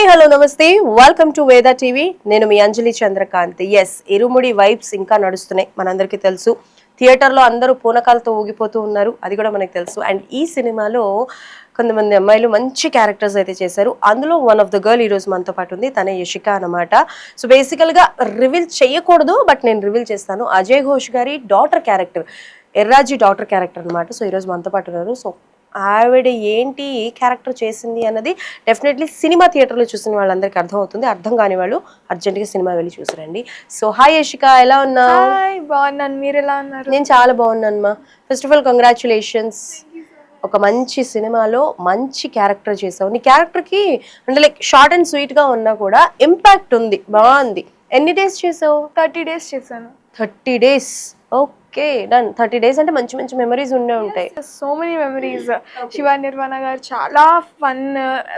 Hello నమస్తే, welcome to వేద TV. నేను మీ అంజలి చంద్రకాంత్. ఎస్, ఇరుముడి వైబ్స్ ఇంకా నడుస్తున్నాయి, మనందరికీ తెలుసు. థియేటర్లో అందరూ పూనకాలతో ఊగిపోతూ ఉన్నారు, అది కూడా మనకు తెలుసు. అండ్ ఈ సినిమాలో కొంతమంది అమ్మాయిలు మంచి క్యారెక్టర్స్ అయితే చేశారు. అందులో వన్ ఆఫ్ ద గర్ల్ ఈ రోజు మనతో పాటు ఉంది, తనే యశిక అనమాట. సో బేసికల్గా రివీల్ చేయకూడదు, బట్ నేను రివీల్ చేస్తాను. అజయ్ ఘోష్ గారి daughter character, Yarraji daughter character అనమాట. సో ఈరోజు మనతో పాటు ఉన్నారు. సో ఆవిడ ఏంటి ఏ క్యారెక్టర్ చేసింది అన్నది డెఫినెట్లీ సినిమా థియేటర్లో చూసిన వాళ్ళందరికీ అర్థం అవుతుంది. అర్థం కాని వాళ్ళు అర్జెంట్గా సినిమా వెళ్ళి చూసారండి. సో హాయ్ యశిక, ఎలా ఉన్నావు? బాగున్నాను, మీరు ఎలా ఉన్నారు? నేను చాలా బాగున్నాను మా. ఫస్ట్ ఆఫ్ ఆల్ కంగ్రాచులేషన్స్, ఒక మంచి సినిమాలో మంచి క్యారెక్టర్ చేసావు. నీ క్యారెక్టర్కి అంటే లైక్ షార్ట్ అండ్ స్వీట్గా ఉన్నా కూడా ఇంపాక్ట్ ఉంది, బాగుంది. ఎన్ని డేస్ చేసావు? 30 days చేశాను. 30 days. Okay, done. 30 days అంటే మంచి మంచి మెమరీస్ ఉండే ఉంటాయి. So many memories. Shiva Nirvana garu చాలా ఫన్,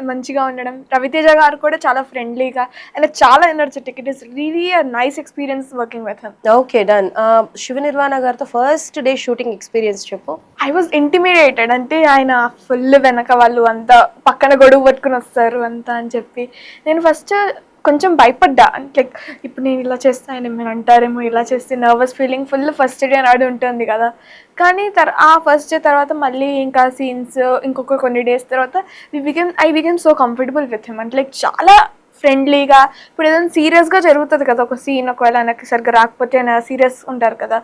మంచిగా ఉండడం. రవితేజ గారు కూడా చాలా ఫ్రెండ్లీగా అండ్ చాలా energetic. It is really a nice experience working with him. Okay, done. Shiva Nirvana గారితో ఫస్ట్ డే షూటింగ్ ఎక్స్పీరియన్స్ చెప్పు. I was intimidated. అంటే ఆయన ఫుల్ వెనక వాళ్ళు అంతా పక్కన గొడుగు పట్టుకుని వస్తారు అంతా అని చెప్పి నేను ఫస్ట్ కొంచెం భయపడ్డా. లైక్ ఇప్పుడు నేను ఇలా చేస్తాను మీరు అంటారేమో, ఇలా చేస్తే nervous feeling full first day నాడు ఉంటుంది కదా. కానీ ఆ ఫస్ట్ డే తర్వాత మళ్ళీ ఇంకా సీన్స్ ఇంకొక కొన్ని డేస్ తర్వాత I become so comfortable with him. అంటే లైక్ చాలా ఫ్రెండ్లీగా. ఇప్పుడు ఏదైనా సీరియస్గా జరుగుతుంది కదా ఒక సీన్, ఒకవేళ నాకు సరిగ్గా రాకపోతే సీరియస్ ఉంటారు కదా,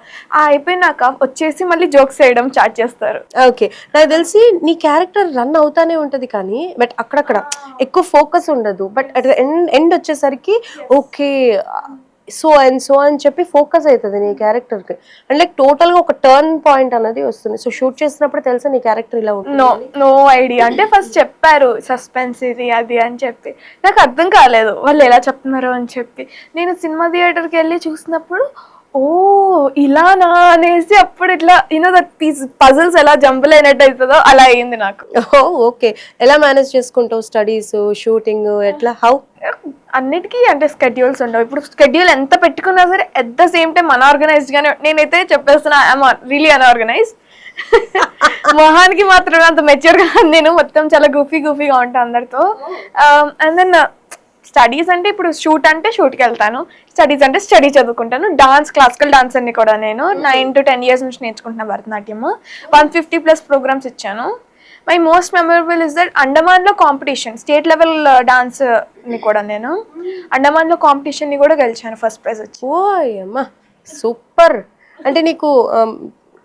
అయిపోయినాక వచ్చేసి మళ్ళీ జోక్స్ వేయడం స్టార్ట్ చేస్తారు. ఓకే, నాకు తెలిసి నీ క్యారెక్టర్ రన్ అవుతానే ఉంటది కానీ బట్ అక్కడక్కడ ఎక్కువ ఫోకస్ ఉండదు. బట్ అట్ ద ఎండ్ వచ్చేసరికి ఓకే సో అని చెప్పి ఫోకస్ అవుతుంది నీ క్యారెక్టర్కి. అండ్ లైక్ టోటల్గా ఒక టర్న్ పాయింట్ అనేది వస్తుంది. సో షూట్ చేసినప్పుడు తెలుసా నీ క్యారెక్టర్ ఇలా ఉంటుంది? No idea. అంటే ఫస్ట్ చెప్పారు సస్పెన్స్ ఇది అది అని చెప్పి, నాకు అర్థం కాలేదు వాళ్ళు ఎలా చెప్తున్నారు అని చెప్పి. నేను సినిమా థియేటర్కి వెళ్ళి చూసినప్పుడు ఓ ఇలానా అనేసి అప్పుడు ఇట్లా దట్ పజిల్స్ ఎలా జంపుల్ అయినట్టు అవుతుందో అలా అయింది నాకు. ఓకే, ఎలా మేనేజ్ చేసుకుంటావు స్టడీస్, షూటింగ్, ఎట్లా, హౌ? అన్నిటికీ అంటే స్కెడ్యూల్స్ ఉండవు. ఇప్పుడు స్కెడ్యూల్ ఎంత పెట్టుకున్నా సరే at the same time unorganised గానే నేనైతే చెప్పేస్తున్నా, ఐఎమ్ రియలీ అన్ఆర్గనైజ్డ్. మొహానికి మాత్రమే అంత మెచ్యూర్గా నేను మొత్తం చాలా గూఫీగా ఉంటాను అందరితో. అండ్ దెన్ స్టడీస్ అంటే ఇప్పుడు షూట్ అంటే షూట్కి వెళ్తాను, స్టడీస్ అంటే స్టడీ చదువుకుంటాను. డాన్స్, క్లాసికల్ డాన్స్ అన్ని కూడా నేను 9 to 10 years నుంచి నేర్చుకుంటున్నా భరతనాట్యం. 150+ ప్రోగ్రామ్స్ ఇచ్చాను. My most memorable is that అండమాన్లో కాంపిటీషన్, స్టేట్ లెవెల్ డాన్స్ని కూడా నేను అండమాన్లో కాంపిటీషన్ని కూడా గెలిచాను, ఫస్ట్ ప్రైజ్ వచ్చి. ఓ అమ్మా, సూపర్. అంటే నీకు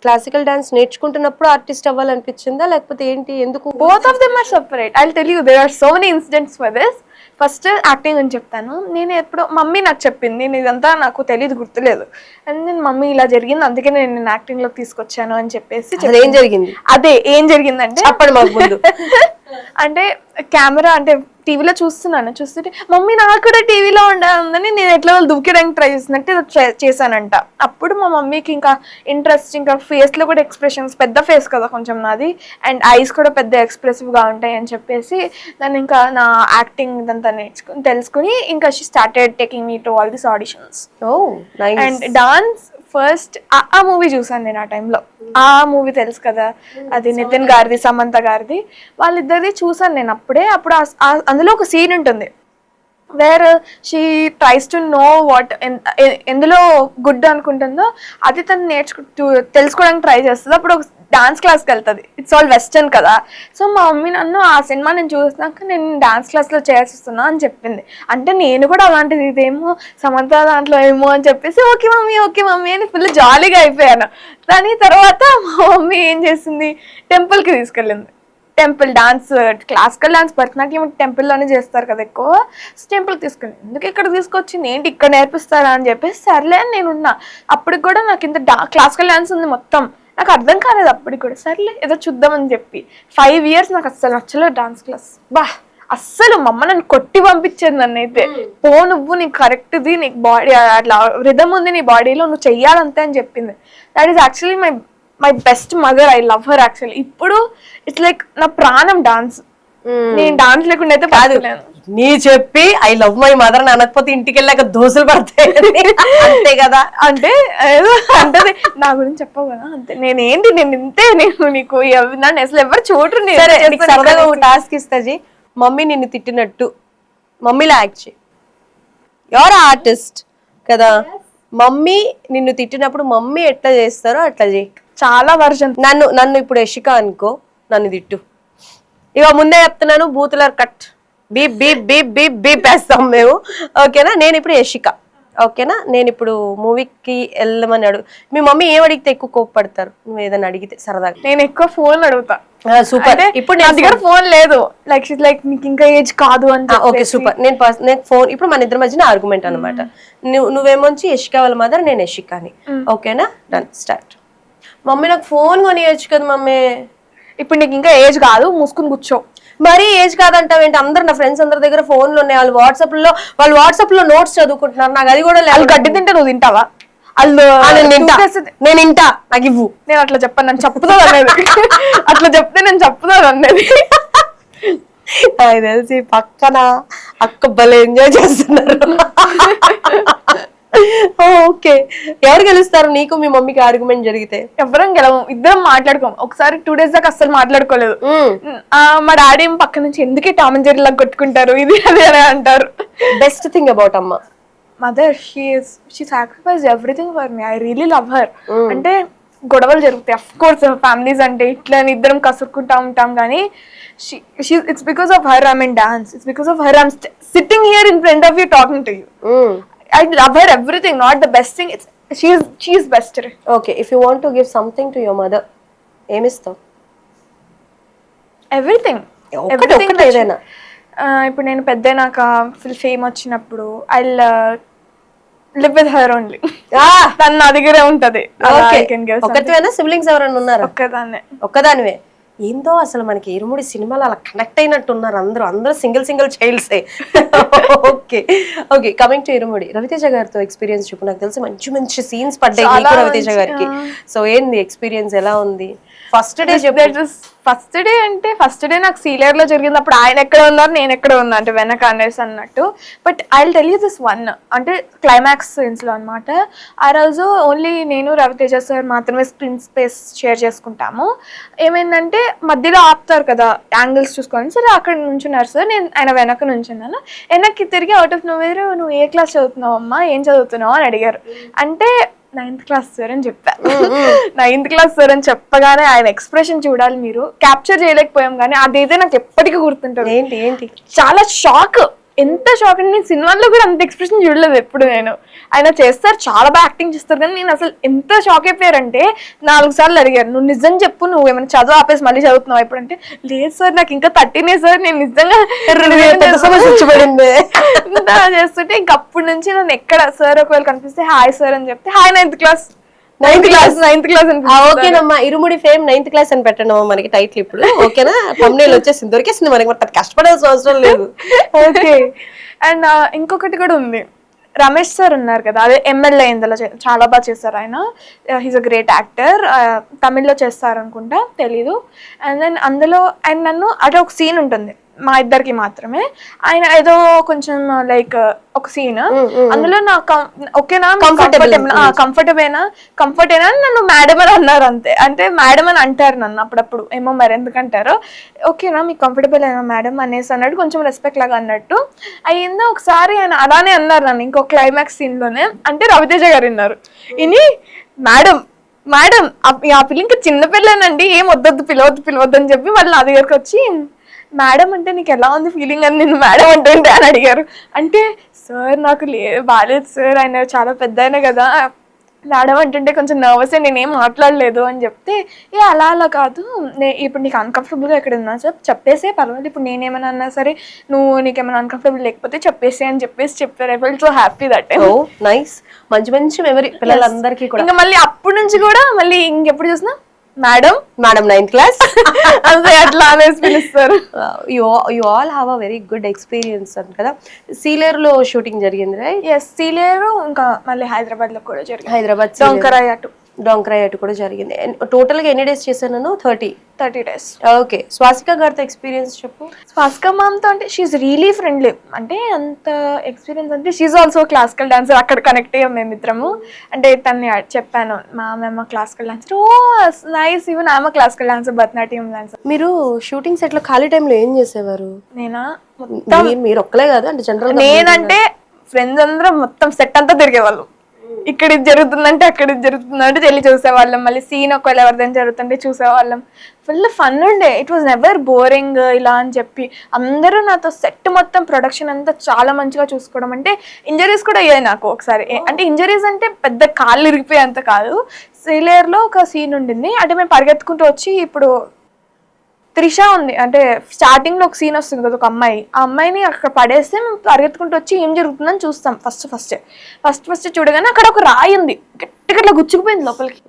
క్లాసికల్ డాన్స్ నేర్చుకుంటున్నప్పుడు ఆర్టిస్ట్ అవ్వాలనిపించిందా లేకపోతే ఏంటి, ఎందుకు? Both of them are separate. I will tell you, there are so many incidents for this. First acting అని చెప్తాను. నేను ఎప్పుడో మమ్మీ నాకు చెప్పింది, నేను ఇదంతా నాకు తెలియదు, గుర్తులేదు. అండ్ నేను మమ్మీ ఇలా జరిగింది అందుకే నేను యాక్టింగ్లోకి తీసుకొచ్చాను అని చెప్పేసి. ఏం జరిగిందంటే అప్పటి మాకు ముందు అంటే కెమెరా అంటే టీవీలో చూస్తుంటే మమ్మీ నాకు కూడా టీవీలో ఉండాలని నేను ఎట్లా వాళ్ళు దూకేయడానికి ట్రై చేసినట్టు చేశానంట. అప్పుడు మా మమ్మీకి ఇంకా ఇంట్రెస్ట్, ఇంకా ఫేస్లో కూడా ఎక్స్ప్రెషన్స్, పెద్ద ఫేస్ కదా కొంచెం నాది, అండ్ ఐస్ కూడా పెద్ద ఎక్స్ప్రెసివ్గా ఉంటాయి అని చెప్పేసి దాన్ని ఇంకా నా యాక్టింగ్ ఇదంతా తెలుసుకుని ఇంకా she started taking me to all this auditions. And dance first ఆ మూవీ చూసాను నేను ఆ టైంలో. ఆ మూవీ తెలుసు కదా, అది నితిన్ గారిది, సమంత గారిది, వాళ్ళిద్దరిది చూసాను నేను అప్పుడే. అప్పుడు అందులో ఒక సీన్ ఉంటుంది where she tries to know what ఎందులో గుడ్ అనుకుంటుందో అది తను తెలుసుకోవడానికి ట్రై చేస్తుంది. అప్పుడు ఒక డాన్స్ క్లాస్కి వెళ్తుంది. ఇట్స్ ఆల్ వెస్టర్న్ కదా. సో మా మమ్మీ నన్ను ఆ సినిమా నేను చూసినాక నేను డాన్స్ క్లాస్లో చేస్తున్నా అని చెప్పింది. అంటే నేను కూడా అలాంటిది ఇదేమో సమంత దాంట్లో ఏమో అని చెప్పేసి ఓకే మమ్మీ అని ఫుల్ జాలీగా అయిపోయాను. దాని తర్వాత మా మమ్మీ ఏం చేసింది, టెంపుల్కి తీసుకెళ్ళింది. Temple dance, classical dance, Bharatanatyam టెంపుల్లోనే చేస్తారు కదా ఎక్కువ. టెంపుల్కి తీసుకెళ్ళి ఎందుకు ఇక్కడ తీసుకొచ్చింది, ఏంటి ఇక్కడ నేర్పిస్తారా అని చెప్పేసి సర్లే అని నేనున్నా. అప్పటికి కూడా నాకు ఇంత క్లాసికల్ డాన్స్ ఉంది మొత్తం, నాకు అర్థం కాలేదు అప్పటికి కూడా. సర్లే ఏదో చూద్దామని చెప్పి 5 years నాకు అస్సలు నచ్చలేదు డాన్స్ క్లాస్. అస్సలు మా అమ్మ నన్ను కొట్టి పంపించేది. నన్ను అయితే నువ్వు నీకు కరెక్ట్ది, నీకు బాడీ అట్లా రిథమ్ ఉంది నీ బాడీలో, నువ్వు చెయ్యాలంతే అని చెప్పింది. That is actually my best mother. I love her actually. ఇప్పుడు ఇట్స్ లైక్ నా ప్రాణం డాన్స్. నేను డాన్స్ లేకుండా అయితే బాధలేను. నీ చెప్పి ఐ లవ్ మై మదర్ అని అనకపోతే ఇంటికి వెళ్ళాక దోశలు పడతాయి అంతే కదా. అంటే అంటే నా గురించి చెప్పవు కదా, అంతే. నేను ఇంతే, నేను నీకు నన్ను అసలు ఎవరు చూడరు. సరదాగా ఒక టాస్క్ ఇస్తాజీ, మమ్మీ నిన్ను తిట్టినట్టు మమ్మీలా యాక్ట్ చేయి. ఎవరు ఆర్టిస్ట్ కదా. మమ్మీ నిన్ను తిట్టినప్పుడు మమ్మీ ఎట్లా చేస్తారో అట్లా చేయి. చాలా వర్జన్. నన్ను ఇప్పుడు యశిక అనుకో, నన్ను తిట్టు. ఇక ముందే చెప్తున్నాను, బూతులర్ cut, beep beep beep beep beep వేస్తాం మేము. ఓకేనా? నేను ఇప్పుడు యశిక. ఓకేనా? నేను ఇప్పుడు మూవీకి వెళ్ళమని అడుగు. మీ మమ్మీ ఏం అడిగితే ఎక్కువ కోప్పడతారు? నువ్వు ఏదైనా అడిగితే సరదాగా. నేను ఎక్కువ ఫోన్ అడుగుతా. సూపర్. ఇప్పుడు నా దగ్గర ఫోన్ లేదు, లైక్ నీకు ఇంకా ఏజ్ కాదు అంటే. Okay super. నేను ఫోన్, ఇప్పుడు మన ఇద్దరి మధ్యన ఆర్గ్యుమెంట్ అనమాట. నువ్వేమొచ్చి యశిక వాళ్ళ మదర్, నేను యశికాని. ఓకేనా? Done, start. మమ్మీ నాకు ఫోన్ కొనియచ్చు కదా మమ్మీ. ఇప్పుడు నీకు ఇంకా ఏజ్ కాదు, మూసుకుని కూర్చో. మరీ ఏజ్ కాదంటావేంటి? అందరు నా ఫ్రెండ్స్ అందరి దగ్గర ఫోన్లు ఉన్నాయి. వాళ్ళు వాట్సాప్ లో నోట్స్ చదువుకుంటున్నారు. నాకు అది కూడా లేదు. గడ్డి తింటే నువ్వు తింటావా? నేను ఇంటా, నాకు ఇవ్వు. నేను అట్లా చెప్పాను, నన్ను చెప్పుతుంది అనేది. అట్లా చెప్తే నేను చెప్పుతాను అనేది. నాకు తెలిసి పక్కన అక్క భలే ఎంజాయ్ చేస్తున్నారు. ఓకే, ఎవరు గెలుస్తారు నీకు మీ మమ్మీకి ఆర్గ్యుమెంట్ జరిగితే? ఎవరం గెలవం, ఇద్దరం మాట్లాడుకోం. ఒకసారి 2 days దాకా అస్సలు మాట్లాడుకోలేదు. మా డాడీ పక్క నుంచి ఎందుకే టామ్ అండ్ జెర్రీ లాగా కొట్టుకుంటారు, ఇది అదే అని అంటారు. బెస్ట్ థింగ్ అబౌట్ అమ్మ, mother, she sacrifice everything for me. I really love her. అంటే గొడవలు జరుగుతాయి, అఫ్ కోర్స్ ఫ్యామిలీస్ అంటే ఇట్లా ఇద్దరం కసురుకుంటా ఉంటాం, కానీ it's because of her I'm in dance. It's because of her I'm sitting here in front of you talking to you. I love her everything, not the best thing. She is best. Okay, if you want to give something to your mother, ఏం ఇస్తావు? Everything. ఒకటి ఏదైనా. ఇప్పుడు నేను పెద్దనాక full fame వచ్చినప్పుడు I live with her only. తను నా దగ్గరే ఉంటది. ఒకటివేనా? సిబ్లింగ్స్ ఎవరైనా ఉన్నారా? ఒక్కదానివే. ఏందో అసలు మనకి ఇరుముడి సినిమాలు అలా కనెక్ట్ అయినట్టు ఉన్నారు అందరూ సింగిల్ చైల్డ్సే. Okay okay, coming to Irumudi, Ravi Teja గారితో ఎక్స్పీరియన్స్ చెప్పు. నాకు తెలిసి మంచి సీన్స్ పడ్డాయి నీకు రవితేజ గారికి. సో ఏంది ఎక్స్పీరియన్స్, ఎలా ఉంది? ఫస్ట్ డే చెప్పు. ఫస్ట్ డే నాకు సీనియర్ లో జరిగింది. అప్పుడు ఆయన ఎక్కడ ఉన్నారు, నేను ఎక్కడ ఉన్నా అంటే వెనక అనేసి అన్నట్టు. But I will tell you this one, అంటే క్లైమాక్స్ సీన్స్ లో అనమాట. ఆ రోజు ఓన్లీ నేను రవితేజ సార్ మాత్రమే స్క్రీన్ స్పేస్ షేర్ చేసుకుంటాము. ఏమైందంటే మధ్యలో ఆపుతారు కదా యాంగిల్స్ చూసుకొని, సరే అక్కడ నుంచున్నారు సార్, నేను ఆయన వెనక నుంచున్నాను. వెనక్కి తిరిగి అవుట్ ఆఫ్ నువ్వు ఏ క్లాస్ చదువుతున్నావు అమ్మా, ఏం చదువుతున్నావు అని అడిగారు. అంటే 9th క్లాస్ సార్ అని చెప్పా. 9th క్లాస్ సార్ అని చెప్పగానే ఆయన ఎక్స్ప్రెషన్ చూడాలి మీరు. క్యాప్చర్ చేయలేకపోయాం, కానీ అదైతే నాకు ఎప్పటికీ గుర్తుంటుంది. ఏంటి చాలా షాక్. ఎంత షాక్ అంటే నేను సినిమాల్లో కూడా అంత ఎక్స్ప్రెషన్ చూడలేదు ఎప్పుడు. నేను ఆయన చేస్తారు, చాలా బాగా యాక్టింగ్ చేస్తారు, కానీ నేను అసలు ఎంత షాక్ అయిపోయారంటే 4 సార్లు అడిగారు, నువ్వు నిజం చెప్పు, నువ్వు ఏమైనా చదువు ఆపేసి మళ్ళీ చదువుతున్నావు ఇప్పుడు అంటే, లేదు సార్ నాకు ఇంకా 13 సార్, నేను నిజంగా చేస్తుంటే ఇంక అప్పటి నుంచి నన్ను ఎక్కడ సార్ ఒకవేళ కనిపిస్తే హాయ్ సార్ అని చెప్తే హాయ్ 9th క్లాస్ ఓకేనమ్మా. ఇరుముడి ఫేమ్ 9th క్లాస్ అని పెట్టండి మనకి టైటిల్ ఇప్పుడు. ఓకేనా? thumbnail వచ్చేసింది, దొరికేసింది మనకి, మరి కష్టపడాల్సిన అవసరం లేదు. ఓకే. అండ్ ఇంకొకటి కూడా ఉంది, రమేష్ సార్ ఉన్నారు కదా, అదే ఎమ్మెల్యే ఇందులో చాలా బాగా చేస్తారు ఆయన. He's a great actor. తమిళ్లో చేస్తారు అనుకుంటా, తెలీదు. అండ్ దెన్ అందులో ఆయన నన్ను అంటే ఒక సీన్ ఉంటుంది మా ఇద్దరికి మాత్రమే, ఆయన ఏదో కొంచెం లైక్ ఒక సీన్, అందులో నాకు ఓకేనా కంఫర్టేనా నన్ను మేడం అని అన్నారు అంతే. అంటే మేడం అని అంటారు నన్ను అప్పుడప్పుడు, ఏమో మరి ఎందుకంటారో. ఓకేనా మీకు కంఫర్టబుల్ అయినా మేడం అనేసి అన్నట్టు, కొంచెం రెస్పెక్ట్ లాగా అన్నట్టు అయ్యిందో. ఒకసారి ఆయన అలానే అన్నారు నన్ను ఇంకో క్లైమాక్స్ సీన్ లోనే, అంటే రవితేజ గారు విన్నారు. ఇని మేడం ఆ పిల్ల ఇంకా చిన్నపిల్లనండి, ఏం పిలవద్దు అని చెప్పి మళ్ళీ నా దగ్గరకు వచ్చి, మేడం అంటే నీకు ఎలా ఉంది ఫీలింగ్ అని నిన్ను మేడం అంటుంటే అని అడిగారు. అంటే సార్ నాకు బాగాలేదు సార్, ఆయన చాలా పెద్ద అయినా కదా, మేడం అంటుంటే కొంచెం నర్వస్, నేనేం మాట్లాడలేదు అని చెప్తే, అలా కాదు, ఇప్పుడు నీకు అన్కంఫర్టబుల్గా ఎక్కడ ఉన్నా సార్ చెప్పేసే, పర్వాలేదు, ఇప్పుడు నేనేమైనా అన్నా సరే నీకేమైనా అన్కంఫర్టబుల్ లేకపోతే చెప్పేసి అని చెప్పారు. I felt so happy that time. Nice, మంచి మెమరీ పిల్లలందరికీ కూడా. ఇంకా మళ్ళీ అప్పటి నుంచి కూడా మళ్ళీ ఇంకెప్పుడు చూసినా మేడం 9th క్లాస్ అంతే అట్లా అనేసి పిలుస్తారు. You all have a very good experience అని కదా. సీలేరు లో షూటింగ్ జరిగింది రైట్? ఎస్, సీలేరు, ఇంకా మళ్ళీ హైదరాబాద్ లో కూడా జరిగింది. హైదరాబాద్ డొంకరాయ్ అటు. డాంక్రై అటు కూడా జరిగింది. టోటల్గా ఎన్ని డేస్ చేశాను? 30 days. ఓకే. స్వాసిక గారితో ఎక్స్పీరియన్స్ చెప్పు. స్వాసిక మ్యామ్తో అంటే షీఈ్ రియలీ ఫ్రెండ్లీ. అంటే అంత ఎక్స్పీరియన్స్ అంటే షీఈ్ ఆల్సో క్లాసికల్ డాన్సర్. అక్కడ కనెక్ట్ అయ్యాం మేమిద్దరము. అంటే తన్ని చెప్పాను, మా క్లాసికల్ డాన్సర్. ఓ నైస్, ఈవెన్ ఆమె క్లాసికల్ డాన్సర్, భరతనాట్యం డాన్సర్. మీరు షూటింగ్ సెట్ లో ఖాళీ టైంలో ఏం చేసేవారు? నేనా మీరు ఒక్కలే కాదు అంటే జనరల్ నేనంటే ఫ్రెండ్స్ అందరం మొత్తం సెట్ అంతా తిరిగేవాళ్ళం. ఇక్కడ ఇది జరుగుతుందంటే అక్కడ ఇది జరుగుతుందంటే వెళ్ళి చూసేవాళ్ళం. మళ్ళీ సీన్ ఒకవేళ ఎవరిదైనా జరుగుతుంటే చూసేవాళ్ళం. ఫుల్ ఫన్ ఉండే. ఇట్ వాజ్ నెవర్ బోరింగ్ ఇలా అని చెప్పి. అందరూ నాతో సెట్ మొత్తం ప్రొడక్షన్ అంతా చాలా మంచిగా చూసుకోవడం. అంటే ఇంజరీస్ కూడా అయ్యాయి నాకు ఒకసారి. అంటే ఇంజరీస్ అంటే పెద్ద కాళ్ళు ఇరిగిపోయే అంత కాదు. శ్రీలేయర్లో ఒక సీన్ ఉండింది. అంటే మేము పరిగెత్తుకుంటూ వచ్చి, ఇప్పుడు త్రిష ఉంది అంటే స్టార్టింగ్ లో ఒక సీన్ వస్తుంది కదా, ఒక అమ్మాయి, ఆ అమ్మాయిని అక్కడ పడేస్తే మేము పరిగెత్తుకుంటూ వచ్చి ఏం జరుగుతుందని చూస్తాం. ఫస్ట్ చూడగానే అక్కడ ఒక రాయి ఉంది, గట్టిగా అట్లా గుచ్చుకుపోయింది లోపలికి.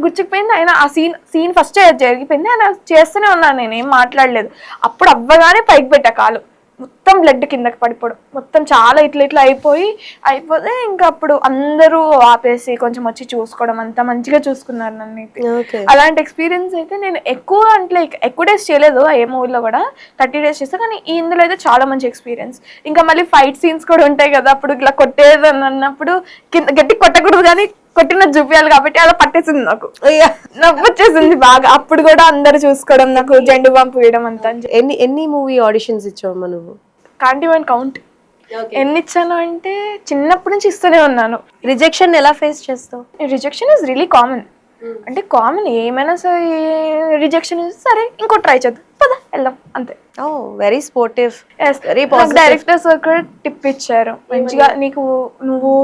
గుచ్చుకుపోయింది. ఆయన ఆ సీన్ ఫస్ట్ జరిగిపోయింది. ఆయన చేస్తూనే ఉన్నాను, నేనేం మాట్లాడలేదు. అప్పుడు అవ్వగానే పైకి పెట్టా కాలు, మొత్తం బ్లడ్ కిందకి పడిపోవడం, మొత్తం చాలా ఇట్లా అయిపోతే ఇంకా అప్పుడు అందరూ ఆపేసి కొంచెం వచ్చి చూసుకోవడం, అంతా మంచిగా చూసుకున్నారు నన్ను. అలాంటి ఎక్స్పీరియన్స్ అయితే నేను ఎక్కువ డేస్ చేయలేదు ఏ మూవీలో కూడా. 30 days చేస్తా. కానీ ఇందులో అయితే చాలా మంచి ఎక్స్పీరియన్స్. ఇంకా మళ్ళీ ఫైట్ సీన్స్ కూడా ఉంటాయి కదా, అప్పుడు ఇట్లా కొట్టేదని అన్నప్పుడు కింద గట్టి కొట్టకూడదు కానీ కొట్టిన చూపించాలి కాబట్టి అలా పట్టేసింది నాకు, నవ్వు వచ్చేసింది బాగా. అప్పుడు కూడా అందరు చూసుకోవడం, నాకు జెండు బాంబు వేయడం అంతా. ఎన్ని మూవీ ఆడిషన్స్ ఇచ్చావు నువ్వు? కాంట్ ఈవెన్ కౌంట్ ఎన్ని ఇచ్చాను అంటే చిన్నప్పటి నుంచి ఇస్తూనే ఉన్నాను. రిజెక్షన్ ఎలా ఫేస్ చేస్తావు? Rejection is really common. అంటే కామన్, ఏమైనా సరే రిజెక్షన్ సరే ఇంకో ట్రై చేద్దాం, పద వెళ్దాం, అంతే. ఓ వెరీ స్పోర్టివ్. డైరెక్టర్స్ ఒక టిప్ ఇచ్చారు మంచిగా, నువ్వు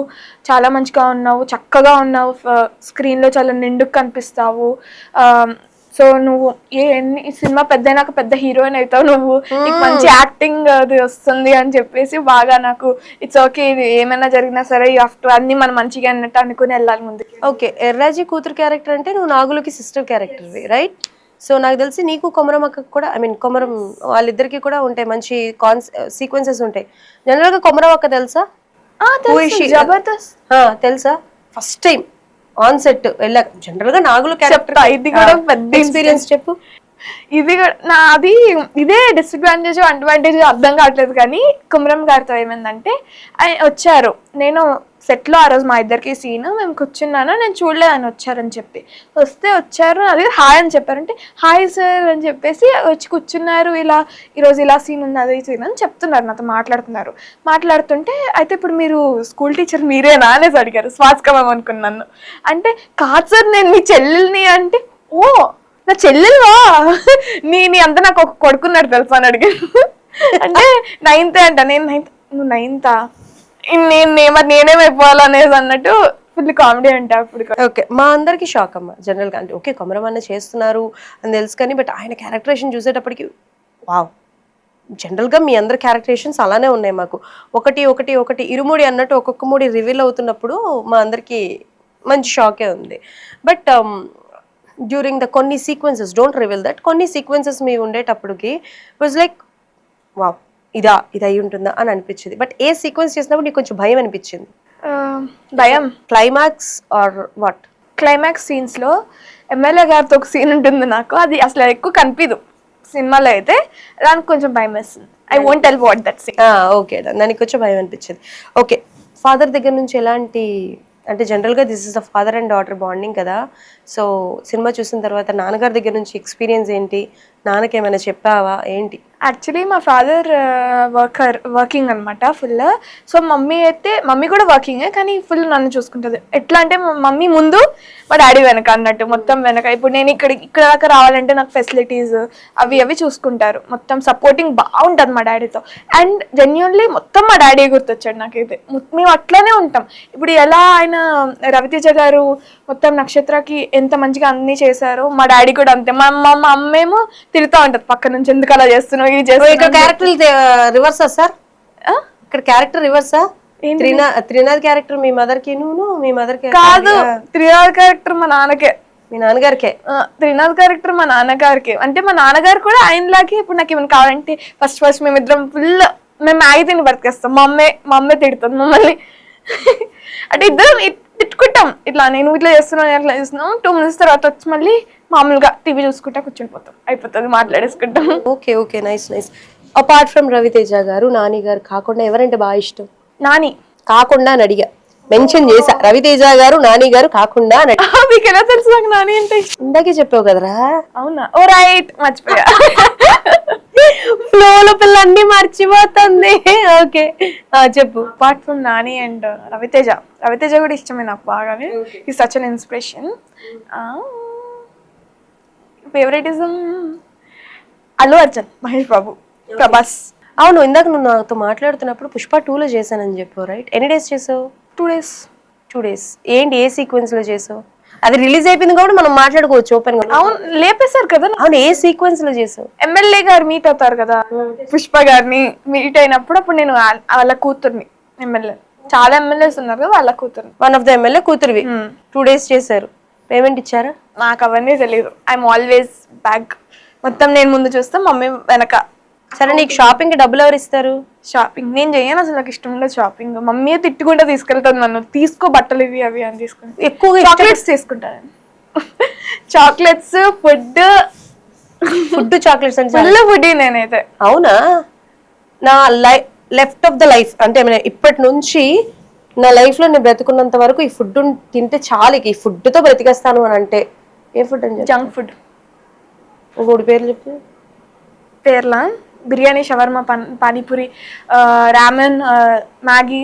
చాలా మంచిగా ఉన్నావు, చక్కగా ఉన్నావు, స్క్రీన్ లో చాలా నిండుకు కనిపిస్తావు, సో నువ్వు సినిమా పెద్దయినాక పెద్ద హీరోయిన్ అవుతావు, నువ్వు నీకు మంచి యాక్టింగ్ అది వస్తుంది అని చెప్పేసి బాగా నాకు ఇట్స్ ఓకే, ఇది ఏమైనా జరిగినా సరే ఆఫ్టర్ అన్ని మనం మంచిగా అన్నట్టు అనుకుని వెళ్ళాలి ముందు. ఓకే. ఎర్రాజీ కూతురు క్యారెక్టర్ అంటే నువ్వు నాగులకి సిస్టర్ క్యారెక్టర్, రైట్? సో నాకు తెలిసి నీకు కొమరం అక్కకు కూడా, కొమరం వాళ్ళిద్దరికి కూడా ఉంటాయి మంచి సీక్వెన్సెస్ ఉంటాయి. జనరల్ గా కొమరం అక్క తెలుసా? జబర్దస్త్ తెలుసా? ఫస్ట్ టైం ఆన్ సెట్ వెళ్ళాక జనరల్ గా నాగులు క్యారెక్టర్, ఇది కూడా పెద్ద ఎక్స్పీరియన్స్ చెప్పు. ఇది నాది ఇదే డిసడ్వాంటేజ్ అడ్వాంటేజ్ అర్థం కావట్లేదు. కానీ కుమరం గారితో ఏమైందంటే, ఆయన వచ్చారు, నేను సెట్లో ఆ రోజు మా ఇద్దరికి సీన్, మేము కూర్చున్నాను, నేను చూడలేదు ఆయన వచ్చారని చెప్పి. వచ్చారు అది హాయ్ అని చెప్పారంటే, హాయ్ సార్ అని చెప్పేసి వచ్చి కూర్చున్నారు. ఈరోజు ఇలా సీన్ ఉంది, అదే సీన్ అని చెప్తున్నారు, నాతో మాట్లాడుతుంటే అయితే ఇప్పుడు మీరు స్కూల్ టీచర్ మీరేనా అనేసి అడిగారు. స్వాస్కమం అనుకున్నాను. అంటే కాదు సార్ నేను మీ చెల్లెల్ని అంటే, ఓ నా చెల్లెల్వా, నీ అంతా నాకు ఒక కొడుకున్నాడు తెలుసా అని అడిగాను. అంటే 9th అంట. నేను 9th, నువ్వు 9th నేనేమైపోవాలనేది అన్నట్టు ఫుల్ కామెడీ అంటే అప్పుడు. ఓకే. మా అందరికి షాక్ అమ్మ జనరల్ గా. అంటే ఓకే కొమరం అన్న చేస్తున్నారు అని తెలుసు కానీ, బట్ ఆయన క్యారెక్టరేషన్ చూసేటప్పటికి వావ్, జనరల్ గా మీ అందరి క్యారెక్టరేషన్స్ అలానే ఉన్నాయి మాకు. ఒకటి ఇరుముడి అన్నట్టు ఒక్కొక్క ముడి రివీల్ అవుతున్నప్పుడు మా అందరికి మంచి షాకే ఉంది. బట్ డ్యూరింగ్ ద కొన్ని సీక్వెన్సెస్, డోంట్ రివీల్ దట్, కొన్ని సీక్వెన్సెస్ మీ ఉండేటప్పటికి వాజ్ లైక్ వావ్, ఇది అయి ఉంటుందా అని అనిపించింది. బట్ ఏ సీక్వెన్స్ చేసినప్పుడు నీకు కొంచెం భయం అనిపించింది? భయం climax or what? Climax scenes లో ఎమ్మెల్యే గారితో ఒక సీన్ ఉంటుంది, నాకు అది అసలు ఎక్కువ కనిపించదు సినిమాలో అయితే, దానికి కొంచెం భయం వేస్తుంది. I won't tell what that scene. Okay, దానికి కొంచెం భయం అనిపించింది. ఓకే. ఫాదర్ దగ్గర నుంచి ఎలాంటి, అంటే జనరల్గా this is the father and daughter bonding కదా, సో సినిమా చూసిన తర్వాత నాన్నగారి దగ్గర నుంచి ఎక్స్పీరియన్స్ ఏంటి, నాన్నకి ఏమైనా చెప్పావా ఏంటి? యాక్చువల్లీ మా ఫాదర్ వర్కింగ్ అనమాట ఫుల్. సో మమ్మీ కూడా వర్కింగే, కానీ ఫుల్ నన్ను చూసుకుంటుంది. ఎట్లా అంటే మమ్మీ ముందు మా డాడీ వెనక అన్నట్టు, మొత్తం వెనక. ఇప్పుడు నేను ఇక్కడ దాకా రావాలంటే నాకు ఫెసిలిటీస్ అవి చూసుకుంటారు, మొత్తం సపోర్టింగ్ బాగుంటుంది మా డాడీతో. అండ్ జెన్యున్లీ మొత్తం మా డాడీ గుర్తొచ్చాడు నాకైతే. మేము అట్లానే ఉంటాం. ఇప్పుడు ఎలా ఆయన రవితేజ గారు మొత్తం నక్షత్రకి ఎంత మంచిగా అన్ని చేశారో, మా డాడీ కూడా అంతే. మా అమ్మేమో తిరుగుతూ ఉంటది పక్క నుంచి, ఎందుకు అలా చేస్తున్నావు, ఇది చేస్తున్నావు. ఇక్కడ క్యారెక్టర్ రివర్సా సార్? ఇక్కడ క్యారెక్టర్ రివర్సా? త్రినాథ్ క్యారెక్టర్ మీ మదర్ కి, మీ మదర్ కి కాదు. త్రినాథ్ క్యారెక్టర్ మా నాన్నకే. మీ నాన్నగారికే? త్రినాథ్ క్యారెక్టర్ మా నాన్నగారికి. అంటే మా నాన్నగారు కూడా ఆయనలాగే. ఇప్పుడు నాకు ఏమైనా కావాలంటే ఫస్ట్ మేమిద్దరం ఫుల్ మేము మ్యాగీ తిని బతికేస్తాం. మా అమ్మే తిడుతుంది మమ్మల్ని. అంటే ఇద్దరం తిట్టుకుంటాం ఇట్లా, నేను ఇట్లా చేస్తున్నాను అట్లా చేస్తున్నాం. 2 minutes తర్వాత వచ్చి మళ్ళీ మామూలుగా టీవీ చూసుకుంటా కూర్చుని అయిపోతుంది, మాట్లాడేసుకుంటాం. Okay okay, nice nice. Apart from Ravi Teja garu, Nani గారు కాకుండా ఎవరంటే బాగా ఇష్టం? నాని. కాకుండా అని అడిగా, మెన్షన్ చేసా, రవితేజ గారు నాని గారు కాకుండా అని అడిగా. మీకు ఎలా తెలుసు నాకు నాని అంటే ఇష్టం? ఇందాకే చెప్పావు కదరా. అవునా, ఓ రైట్, మర్చిపోయా. ఫ్లోలో పిల్ల అన్ని మర్చిపోతుంది. ఓకే చెప్పు. Apart from Nani and Ravi Teja కూడా ఇష్టమే నాకు బాగానే. ఈ such an inspiration. Favouritism Allu Arjun, Mahesh Babu, Prabhas. అవును, ఇందాక నువ్వు నాతో మాట్లాడుతున్నప్పుడు పుష్ప 2లో చేశానని చెప్పావు, రైట్? ఎన్ని డేస్ చేసావు? 2 days. 2 days. ఏంటి, ఏ సీక్వెన్స్ లో చేసావు? అది రిలీజ్ అయిపోయింది కాబట్టి మనం మాట్లాడుకోవచ్చు ఓపెన్ గా. అవును, లేపేశారు కదా. అవును, ఏ సీక్వెన్స్ లో చేసావు? ఎమ్మెల్యే గారు మీట్ అవుతారు కదా, పుష్ప గారిని మీట్ అయినప్పుడు అప్పుడు నేను వాళ్ళ కూతుర్ని, ఎమ్మెల్యే చాలా ఎమ్మెల్యేస్ ఉన్నారు కదా, వాళ్ళ కూతుర్ని. వన్ ఆఫ్ ద ఎమ్మెల్యే కూతురువి. 2 days చేశారు. పేమెంట్ ఇచ్చారా? నాకు అవన్నీ తెలియదు. I'm always back. మొత్తం నేను ముందు చూస్తా, మమ్మీ వెనక. సరే, నీకు షాపింగ్ కి డబ్బులు ఎవరు ఇస్తారు? షాపింగ్ నేను చెయ్యను అసలు, నాకు ఇష్టం ఉండదు షాపింగ్. మమ్మీ తిట్టుకుంటే తీసుకెళ్తాను నన్ను, తీసుకో బట్టలు ఇవి అవి అని తీసుకుని. ఎక్కువగా చాక్లెట్స్ తీసుకుంటాను. చాక్లెట్స్, ఫుడ్ చాక్లెట్స్ అంటే ఫుల్ ఫుడ్ నేనైతే. అవునా? నా లెఫ్ట్ ఆఫ్ ద లైఫ్ అంటే ఇప్పటి నుంచి నా లైఫ్ లో నేను బ్రతుకున్నంత వరకు ఈ ఫుడ్ తింటే చాలు, ఈ ఫుడ్ తో బ్రతికేస్తాను అని అంటే ఏ ఫుడ్ అని చెప్పి? Junk food. 3 పేర్లు చెప్పు. పేర్లా? బిర్యానీ, షవర్మా, పానీపూరి, రామెన్, మ్యాగీ,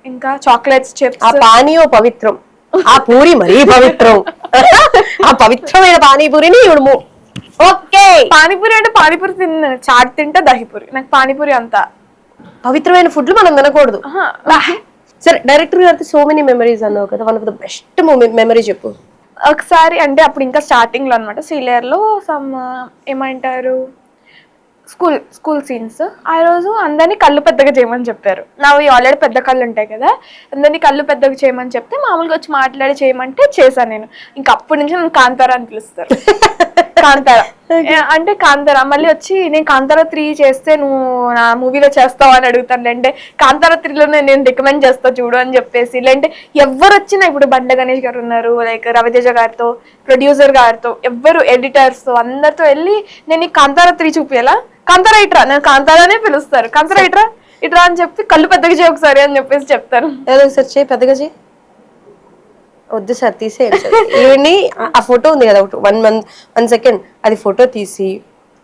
ఇంకా చాక్లెట్స్, చిప్స్. ఆ పానీయో పవిత్రం, ఆ పూరి మరీ పవిత్రం. ఆ పవిత్రమైన పానీపూరిని ఇవిడు. ఓకే, పానీపూరి అంటే పానీపూరి తిన్నాను, చాట్ తింటా, దహిపూరి. నాకు పానీపూరి అంతా పవిత్రమైన ఫుడ్లు మనం తినకూడదు. సరే, డైరెక్టర్ గారితో సో మెనీ మెమరీస్ అన్నావు కదా, one of the best memory చెప్పు. ఒకసారి అంటే అప్పుడు ఇంకా స్టార్టింగ్ లో అనమాట, సీనియర్ లో సమ్ ఏమంటారు స్కూల్ సీన్స్. ఆ రోజు అందరినీ కళ్ళు పెద్దగా చేయమని చెప్పారు. నావి ఆల్రెడీ పెద్ద కళ్ళు ఉంటాయి కదా, అందరినీ కళ్ళు పెద్దగా చేయమని చెప్తే మామూలుగా వచ్చి మాట్లాడి చేయమంటే చేశాను నేను. ఇంకా అప్పటి నుంచి నన్ను కాంతారా అని పిలుస్తారు. కాంతారా అంటే కాంతారా. మళ్ళీ వచ్చి నేను కాంతారా 3 చేస్తే నువ్వు నా మూవీలో చేస్తావు అని అడుగుతాను. అంటే కాంతారా 3లో నేను రికమెండ్ చేస్తా చూడు అని చెప్పేసి. లేదంటే ఎవరు వచ్చినా, ఇప్పుడు బండ గణేష్ గారు ఉన్నారు, లైక్ రవితేజ గారితో, ప్రొడ్యూసర్ గారితో, ఎవ్వరు ఎడిటర్స్ తో అందరితో వెళ్ళి నేను ఈ కాంతారా 3 చూపించాలా, కాంతారా ఇట్రా, నేను కాంతారానే పిలుస్తారు, కాంతారా ఇట్రా అని చెప్పి కళ్ళు పెద్దగా చేయి ఒకసారి అని చెప్పేసి చెప్తారు. సార్ చేయి, పెద్దగా చేయి. వద్దు సార్, తీసేయండి. ఈవిని ఆ ఫోటో ఉంది కదా, 1 second, అది ఫోటో తీసి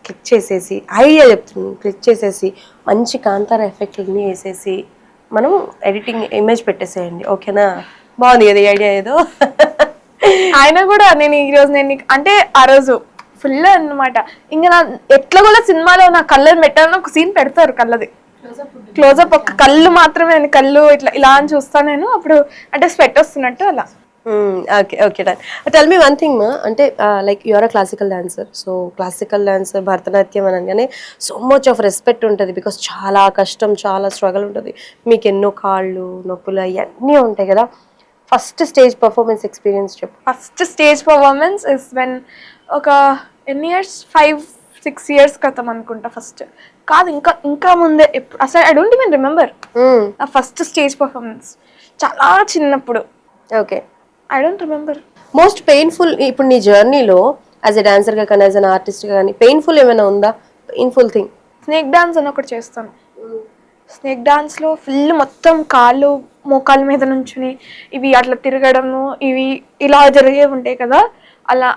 క్లిక్ చేసేసి, ఐడియా చెప్తున్నాను, క్లిక్ చేసేసి మంచి కాంతారా ఎఫెక్ట్ని వేసేసి మనం ఎడిటింగ్ ఇమేజ్ పెట్టేసేయండి, ఓకేనా? బాగుంది కదా ఐడియా ఏదో. ఆయన కూడా నేను ఈరోజు అంటే ఆ రోజు ఫుల్ అన్నమాట. ఇంకా నా ఎట్లా కూడా సినిమాలో నా కళ్ళని పెట్టాలని ఒక సీన్ పెడతారు, కళ్ళది క్లోజప్, ఒక కళ్ళు మాత్రమే, కళ్ళు ఇట్లా ఇలా అని చూస్తాను నేను. అప్పుడు అంటే స్వెట్ వస్తున్నట్టు అలా. Okay okay, done. Tell me one thing, అంటే like you are a classical dancer. So classical dancer, Bharatanatyam అనగానే సో మచ్ ఆఫ్ రెస్పెక్ట్ ఉంటుంది, బికాస్ చాలా కష్టం, చాలా స్ట్రగల్ ఉంటుంది. మీకు ఎన్నో కాళ్ళు నొప్పులు అవన్నీ ఉంటాయి కదా. ఫస్ట్ స్టేజ్ పర్ఫార్మెన్స్ ఎక్స్పీరియన్స్ చెప్పు. First stage performance is when ఒక ఎన్ని ఇయర్స్, 5-6 years క్రితం అనుకుంటా. ఫస్ట్ కాదు, ఇంకా ముందే. ఎప్పుడు అసలు ఐ డోంట్ ఈవెన్ రిమెంబర్ నా ఫస్ట్ స్టేజ్ పర్ఫార్మెన్స్. చాలా చిన్నప్పుడు. Okay, I don't remember. Most painful ఇప్పుడు నీ జర్నీలో యాజ్ ఎ డాన్సర్ గా కానీ, యాజ్ అన్ ఆర్టిస్ట్ గా కానీ పెయిన్ఫుల్ ఏమైనా ఉందా? Painful thing. స్నేక్ డాన్స్ అని ఒకటి చేస్తాను. స్నేక్ డాన్స్ లో ఫుల్ మొత్తం కాళ్ళు మోకాళ్ళ మీద నుంచుని ఇవి అట్లా తిరగడము, ఇవి ఇలా జరిగే ఉంటాయి కదా, అలా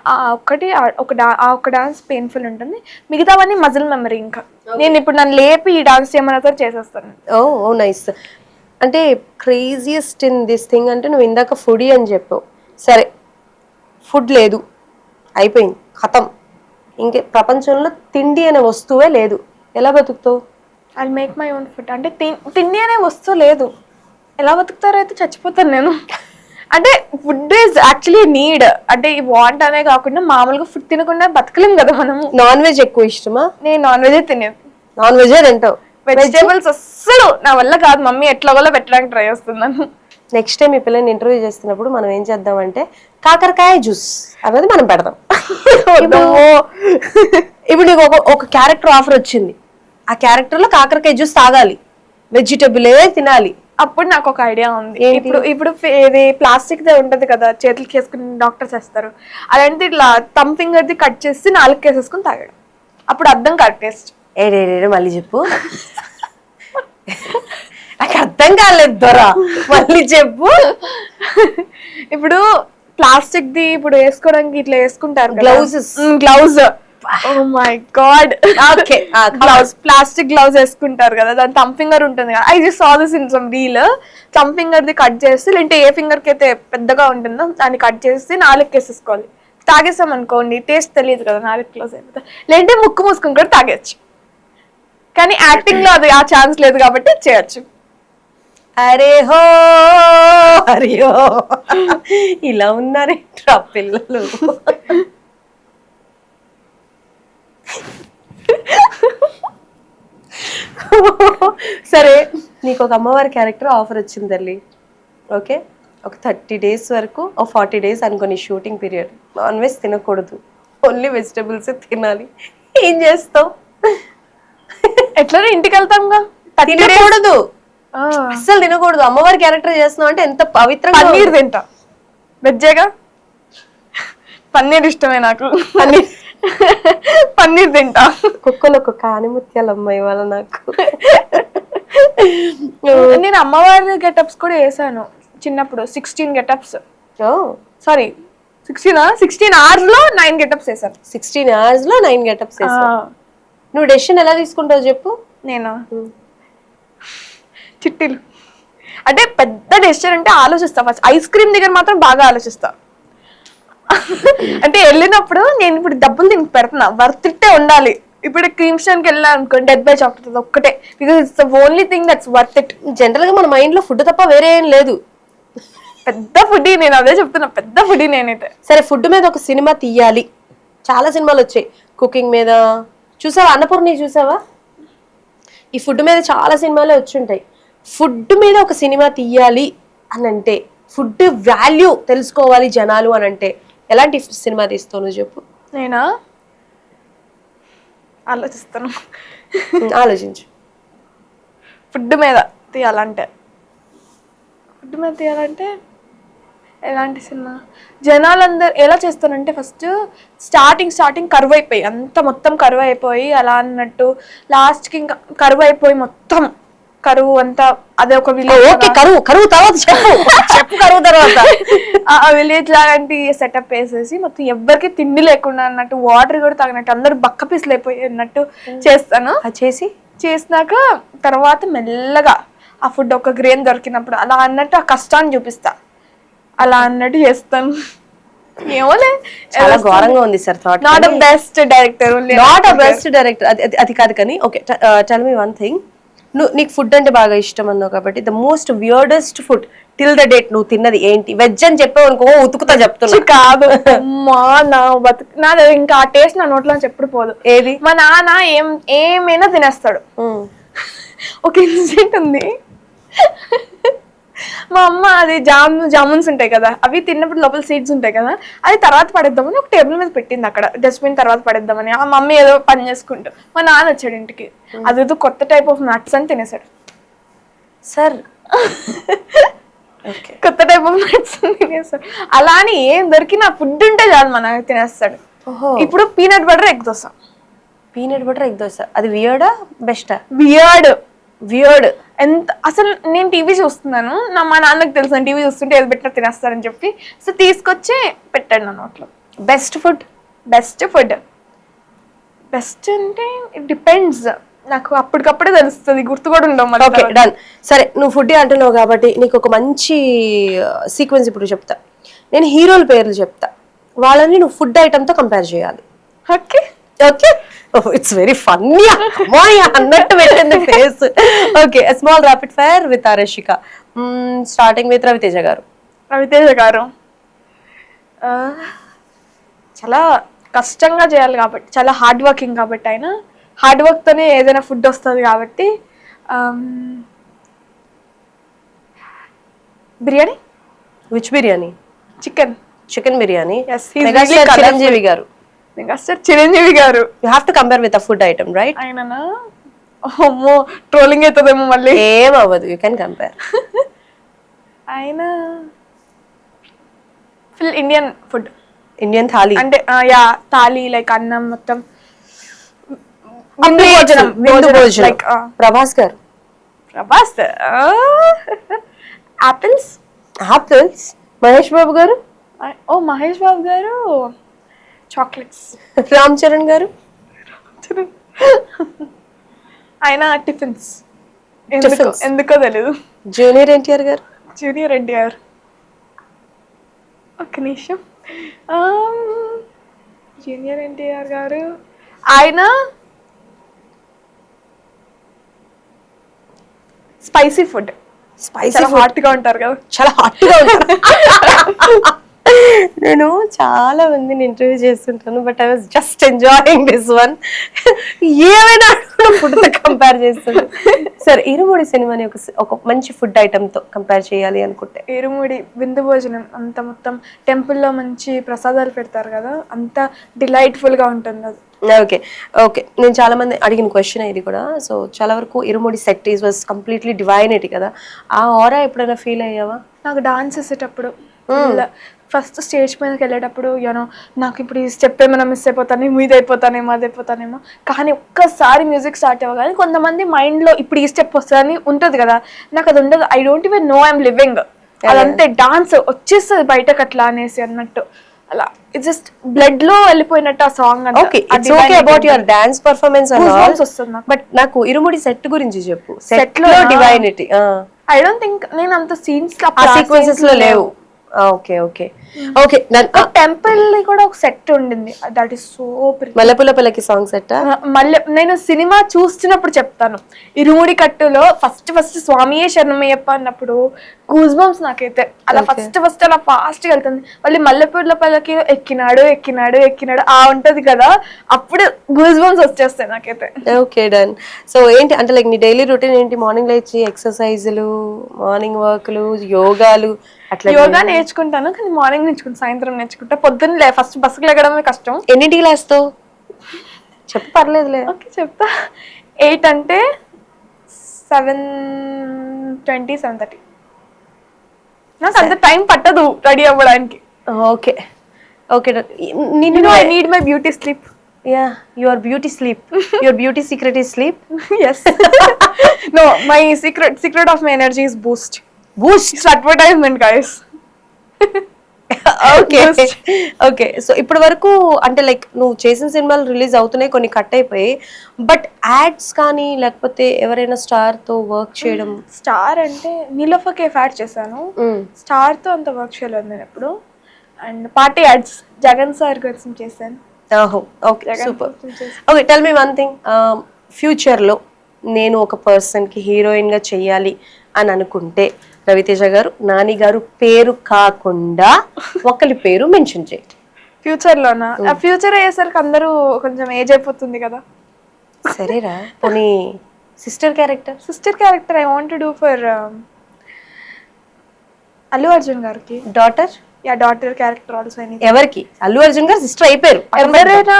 ఒక డాన్స్ పెయిన్ఫుల్ ఉంటుంది. మిగతావన్నీ మజిల్ మెమరీ. ఇంకా నేను ఇప్పుడు నన్ను లేపి ఈ డాన్స్ చేయమన్నా చేసేస్తాను. ఓ నైస్. అంటే క్రేజియస్ట్ ఇన్ దిస్ థింగ్ అంటే నువ్వు ఇందాక ఫుడీ అని చెప్పావు. సరే, ఫుడ్ లేదు, అయిపోయింది, ఖతం. ఇంకే ప్రపంచంలో తిండి అనే వస్తువే లేదు, ఎలా బతుకుతావు? I make my own food. అంటే తిండి అనే వస్తువు లేదు, ఎలా బతుకుతారో అయితే చచ్చిపోతాను నేను. అంటే ఫుడ్ ఈజ్ యాక్చువల్లీ నీడ్. అంటే ఈ వాంట్ అనే కాకుండా మామూలుగా ఫుడ్ తినకుండా బతకలేం కదా మనము. నాన్ వెజ్ ఎక్కువ ఇష్టమా? నేను నాన్ వెజ్ తినేది. నాన్ వెజ్ తింటావు? వెజిటేబుల్స్ అస్సలు నా వల్ల కాదు. మమ్మీ ఎట్లా వల్ల పెట్టడానికి ట్రై చేస్తున్నాను. నెక్స్ట్ టైం ఈ పిల్లల్ని ఇంటర్వ్యూ చేస్తున్నప్పుడు మనం ఏం చేద్దామంటే కాకరకాయ జ్యూస్ అనేది మనం పెడదాం. ఇప్పుడు నీకు ఒక క్యారెక్టర్ ఆఫర్ వచ్చింది, ఆ క్యారెక్టర్ లో కాకరకాయ జ్యూస్ తాగాలి, వెజిటబులే తినాలి, అప్పుడు నాకు ఒక ఐడియా ఉంది. ఏంటి? ఇప్పుడు ఇది ప్లాస్టిక్ ది ఉంటది కదా, చేతులకి వేసుకుని డాక్టర్స్ వేస్తారు, అలాంటి ఇట్లా థమ్ ఫింగర్ ది కట్ చేసి 4 కేసేసుకుని తాగాడు. అప్పుడు అర్థం కాదు టేస్ట్. ఏడే మళ్ళీ చెప్పు. నాకు అర్థం కాలేదు దొరా, మళ్ళీ చెప్పు. ఇప్పుడు ప్లాస్టిక్ ది ఇప్పుడు వేసుకోవడానికి ఇట్లా వేసుకుంటారు Glouses. Gloves. Oh my God. Okay gloves, plastic gloves వేసుకుంటారు కదా, దాని థమ్ ఫింగర్ ఉంటుంది కదా. I just saw this in some reel. Thumb finger the cut చేసి, లేదంటే ఏ ఫింగర్ కి అయితే పెద్దగా ఉంటుందో దాన్ని కట్ చేసి 4 కేసేసుకోవాలి. తాగేసాం అనుకోండి, టేస్ట్ తెలియదు కదా, 4 క్లోజ్ అయిపోతే. లేదంటే ముక్కు మూసుకుని కూడా తాగేచ్చు. కానీ యాక్టింగ్ లో అది ఆ ఛాన్స్ లేదు కాబట్టి చేయొచ్చు. అరే హో హరియో, ఇలా ఉన్నారేంట్రా పిల్లలు. సరే, నీకు ఒక అమ్మవారి క్యారెక్టర్ ఆఫర్ వచ్చింది తల్లి. ఓకే, ఒక 30 days వరకు, ఒక 40 days అనుకోని షూటింగ్ పీరియడ్, నాన్ వెజ్ తినకూడదు, ఓన్లీ వెజిటబుల్స్ తినాలి. ఏం చేస్తావు? ఎట్లా ఇంటికి వెళ్తాంగా. తినకూడదు, అస్సలు తినకూడదు. అమ్మవారి క్యారెక్టర్ చేస్తున్నావు అంటే ఎంత పవిత్రంగా. పన్నీర్ తింటా, వెజ్జేగా. పన్నీర్ ఇష్టమే నాకు. పన్నీర్ తింటా. కుక్కలు ఒక్కొక్క ఆనిముత్యాలు అమ్మాయి వాళ్ళ నాకు. నేను అమ్మవారి గెటప్స్ కూడా వేసాను చిన్నప్పుడు. 16 గెటప్స్, సారీ 16 hours లో 9 గెటప్స్ వేసాను. 16 hours లో 9 గెటప్స్ వేసావు. నువ్వు డెసిషన్ ఎలా తీసుకుంటావు చెప్పు. నేను చిట్టీలు అంటే పెద్ద డెసిషన్ అంటే ఆలోచిస్తా ఫస్ట్. ఐస్ క్రీమ్ దగ్గర మాత్రం బాగా ఆలోచిస్తా. అంటే వెళ్ళినప్పుడు నేను ఇప్పుడు డబ్బులు దీనికి పెడుతున్నా, వర్త్ ఇట్టే ఉండాలి. ఇప్పుడు క్రీమ్ స్టాన్కి వెళ్ళా అనుకో, డెడ్ బై చాక్లెట్ ఒక్కటే, because it's the only thing that's worth it. General గా మన మైండ్ లో ఫుడ్ తప్ప వేరే ఏం లేదు. పెద్ద ఫుడ్ నేను అదే చెప్తున్నా, పెద్ద ఫుడ్ నేనైతే. సరే, ఫుడ్ మీద ఒక సినిమా తీయాలి. చాలా సినిమాలు వచ్చాయి కుకింగ్ మీద. చూసావా అన్నపూర్ణి? చూసావా? ఈ ఫుడ్ మీద చాలా సినిమాలే వచ్చుంటాయి. ఫుడ్ మీద ఒక సినిమా తీయాలి అని అంటే, ఫుడ్ వాల్యూ తెలుసుకోవాలి జనాలు అని అంటే, ఎలాంటి సినిమా తీస్తావు నువ్వు చెప్పు. నేనా ఆలోచిస్తాను. ఆలోచించు. ఫుడ్ మీద తీయాలంటే ఎలాంటి సినిమా? జనాలందరూ ఎలా చేస్తానంటే, ఫస్ట్ స్టార్టింగ్ కరువు అయిపోయి, అంత మొత్తం కరువు అయిపోయి అలా అన్నట్టు, లాస్ట్కి ఇంకా కరువు అయిపోయి మొత్తం కరువు అంతా అదే ఒక విలేజ్. ఓకే, కరువు తర్వాత చెప్పు కరువు తర్వాత. ఆ విలేజ్ లాంటి సెటప్ వేసేసి మొత్తం ఎవ్వరికి తిండి లేకుండా అన్నట్టు, వాటర్ కూడా తాగినట్టు, అందరూ బక్క పీసులు అయిపోయి అన్నట్టు చేస్తాను. చేసినాక తర్వాత మెల్లగా ఆ ఫుడ్ ఒక గ్రెయిన్ దొరికినప్పుడు అలా అన్నట్టు ఆ కష్టాన్ని చూపిస్తా, అలా అన్నట్టు చేస్తాను. ఏమోలే, చాలా ఘోరంగా ఉంది సార్. నాట్ బెస్ట్ డైరెక్టర్, అది కాదు కానీ. Okay, tell me one thing. నీకు ఫుడ్ అంటే బాగా ఇష్టం అన్నావు కాబట్టి, the most weirdest food till the date నువ్వు తిన్నది ఏంటి? వెజ్ అని చెప్పావు అనుకో, ఉతుకుతా చెప్తున్నా. కాదు అమ్మా, నాది ఇంకా ఆ టేస్ట్ నా నోట్లో ఎప్పుడు పోదు. ఏది? మా నాన్న ఏమైనా తినేస్తాడు. ఒక ఇన్సిడెంట్ ఉంది. మా అమ్మ అది జామున్స్ ఉంటాయి కదా, అవి తిన్నప్పుడు లోపల సీడ్స్ ఉంటాయి కదా, అది తర్వాత పడేద్దామని ఒక టేబుల్ మీద పెట్టింది, అక్కడ డస్ట్బిన్ తర్వాత పడేద్దామని. ఆ మమ్మీ ఏదో పని చేసుకుంటూ, మా నాన్న వచ్చాడు ఇంటికి, అదేదో కొత్త టైప్ ఆఫ్ నట్స్ అని తినేసాడు. సార్ కొత్త టైప్ ఆఫ్ నట్స్ అని తినేస్తాడు. అలా అని ఏం దొరికినా ఫుడ్ ఉంటే చాలు మన తినేస్తాడు. ఇప్పుడు పీనట్ బటర్ ఎగ్ దోశ. అది వియర్డా బెస్టా? వియర్డ్. ఎంత అసలు నేను టీవీ చూస్తున్నాను, మా నాన్నకు తెలుసు టీవీ చూస్తుంటే ఏది పెట్టినా తినేస్తారని చెప్పి, సో తీసుకొచ్చి పెట్టాడు నా నోట్లో. బెస్ట్ ఫుడ్ బెస్ట్ అంటే ఇట్ డిపెండ్స్, నాకు అప్పటికప్పుడే తెలుస్తుంది, గుర్తు కూడా ఉండవు. Okay, done. సరే, నువ్వు ఫుడ్ అంటున్నావు కాబట్టి నీకు ఒక మంచి సీక్వెన్స్ ఇప్పుడు చెప్తా. నేను హీరోల పేర్లు చెప్తా, వాళ్ళని నువ్వు ఫుడ్ ఐటమ్తో కంపేర్ చేయాలి. Okay okay, it's very funny అన్నట్టు పెట్టింది face. Okay, small rapid fire with Arashika. Starting with Ravi Teja garu. చాలా కష్టంగా చేయాలి కాబట్టి, చాలా హార్డ్ వర్కింగ్ కాబట్టి, ఆయన హార్డ్ వర్క్తోనే ఏదైనా ఫుడ్ వస్తుంది కాబట్టి, biryani. Which biryani? Chicken biryani. Chiranjeevi garu. You have to compare with a food item, right? ఆయననా అమ్మో ట్రోలింగ్ అవుతుందేమో మళ్ళీ. ఏం అవ్వదు, యూ కెన్ కంపేర్. ఆయన full Indian food, Indian thali అంటే యా థాలీ లైక్ అన్నం మొత్తం విందు భోజనం. లైక్ ప్రభాస్ గారు. ప్రభాస్ ఆపిల్స్. ఆపిల్స్. మహేష్ బాబు గారు. ఓ మహేష్ బాబు గారు చాక్లెట్స్. రామ్ చరణ్ గారు. ఆయన టిఫిన్స్. Tiffins. ఎందుకో తెలీదు. జూనియర్ ఎన్టీఆర్ గారు. జూనియర్ ఎన్టీఆర్. ఒక్క నిమిషం. జూనియర్ ఎన్టీఆర్ గారు ఆయన స్పైసీ ఫుడ్. స్పైసీ హాట్ గా ఉంటారు కదా. చాలా హాట్ గా ఉంటారు. నేను చాలా మందిని ఇంటర్వ్యూ చేస్తుంటాను, but I was just enjoying this one. ఏమైనా ఫుడ్ తో కంపేర్ చేస్తాను. సరే, ఇరుముడి సినిమాని ఒక మంచి ఫుడ్ ఐటమ్ తో కంపేర్ చేయాలి అనుకుంటే. ఇరుముడి విందు భోజనం అంత మొత్తం టెంపుల్లో మంచి ప్రసాదాలు పెడతారు కదా, అంత డిలైట్ఫుల్ గా ఉంటుంది అది. ఓకే ఓకే, నేను చాలా మంది అడిగిన క్వశ్చన్ ఇది కూడా. సో చాలా వరకు Irumudi set is was completely divinity కదా. ఆ ఆరా ఎప్పుడైనా ఫీల్ అయ్యావా? నాకు డాన్స్ చేసేటప్పుడు ఫస్ట్ స్టేజ్ మీదకి వెళ్ళేటప్పుడు యూనో నాకు ఇప్పుడు ఈ స్టెప్ ఏమైనా మిస్ అయిపోతానేమో, ఇది అయిపోతానేమో, అది అయిపోతానేమో. కానీ ఒక్కసారి మ్యూజిక్ స్టార్ట్ అవ్వగానే కొంతమంది మైండ్లో ఇప్పుడు ఈ స్టెప్ వస్తుందని ఉంటుంది కదా, నాకు అది ఉండదు. I don't even know I'm living. అదంతే, డాన్స్ వచ్చేస్తుంది బయటకు అట్లా అనేసి అన్నట్టు. అలా జస్ట్ బ్లడ్ లో వెళ్ళిపోయినట్టు ఆ song. Okay, it's okay about your dance performance and all వస్తుంది. బట్ నాకు ఇరుముడి సెట్ గురించి చెప్పు. సెట్ లో డివైనిటీ. ఐ డోంట్ థింక్ నేను అంత సీన్స్ సీక్వెన్సెస్ లో లేవు. Okay okay okay. టెంపుల్ కూడా ఒక సెట్ ఉండింది, దట్ ఈస్ సో మల్లెపూల పల్లకి సాంగ్ సెట్. మళ్ళీ నేను సినిమా చూస్తున్నప్పుడు చెప్తాను, ఇరుముడి కట్టులో ఫస్ట్ స్వామియే శరణమయ్యప్ప అన్నప్పుడు గూస్ బంప్స్ నాకైతే. అలా ఫస్ట్ అలా ఫాస్ట్ గా వెళ్తుంది. మళ్ళీ మల్లెపూల పల్లకి ఎక్కినాడు ఆ ఉంటది కదా, అప్పుడు గూస్ బంప్స్ వచ్చేస్తాయి నాకైతే. Okay done. సో ఏంటి అంటే లైక్ నీ డైలీ రొటీన్ ఏంటి? మార్నింగ్ లేచి ఎక్సర్సైజులు, మార్నింగ్ వర్క్లు, యోగాలు అట్లా? యోగా నేర్చుకుంటాను కానీ మార్నింగ్ నేర్చుకుంటాను, సాయంత్రం నేర్చుకుంటా. పొద్దున్న ఫస్ట్ బస్సుకు లెగడమే కష్టం. ఎన్నింటికి లేస్తావు చెప్పు, పర్లేదులే. ఓకే చెప్తా. 8 అంటే 7:20, 7:30. నాకు అంత టైం పట్టదు రెడీ అవ్వడానికి. Okay okay done. I need my beauty sleep. Yeah, your beauty sleep. Your beauty secret is sleep. Yes. No, my secret of my energy is boost. Boost. It's advertisement, guys. Okay okay. So ఇప్పటి వరకు అంటే like నువ్వు చేసిన సినిమాలు release అవుతున్నాయి, కొన్ని cut అయిపోయి, but ads కానీ లేకపోతే ఎవరైనా స్టార్ తో వర్క్ చేయడం? స్టార్ అంటే నీలోఫర్ కేఫ్ యాడ్ చేశాను, స్టార్ తో అంత వర్క్ చేయలేదు నేను ఎప్పుడు. And party ads Jagan sir కోసం చేశాను. Okay super. Okay, tell me one thing. ఫ్యూచర్లో నేను ఒక పర్సన్కి హీరోయిన్గా చెయ్యాలి అని అనుకుంటే రవితేజ గారు, నాని గారు పేరు కాకుండా ఒకరి పేరు మెన్షన్ చేయండి. ఫ్యూచర్లోనా? ఫ్యూచర్ అయ్యేసరికి అందరూ కొంచెం ఏజ్ అయిపోతుంది కదా. సరేరా, పోనీ sister character I want to do for Allu Arjun గారికి. Daughter character also. ఎవరికి? అల్లు అర్జున్ గారు సిస్టర్ అయిపోయారు. ఎవరైనా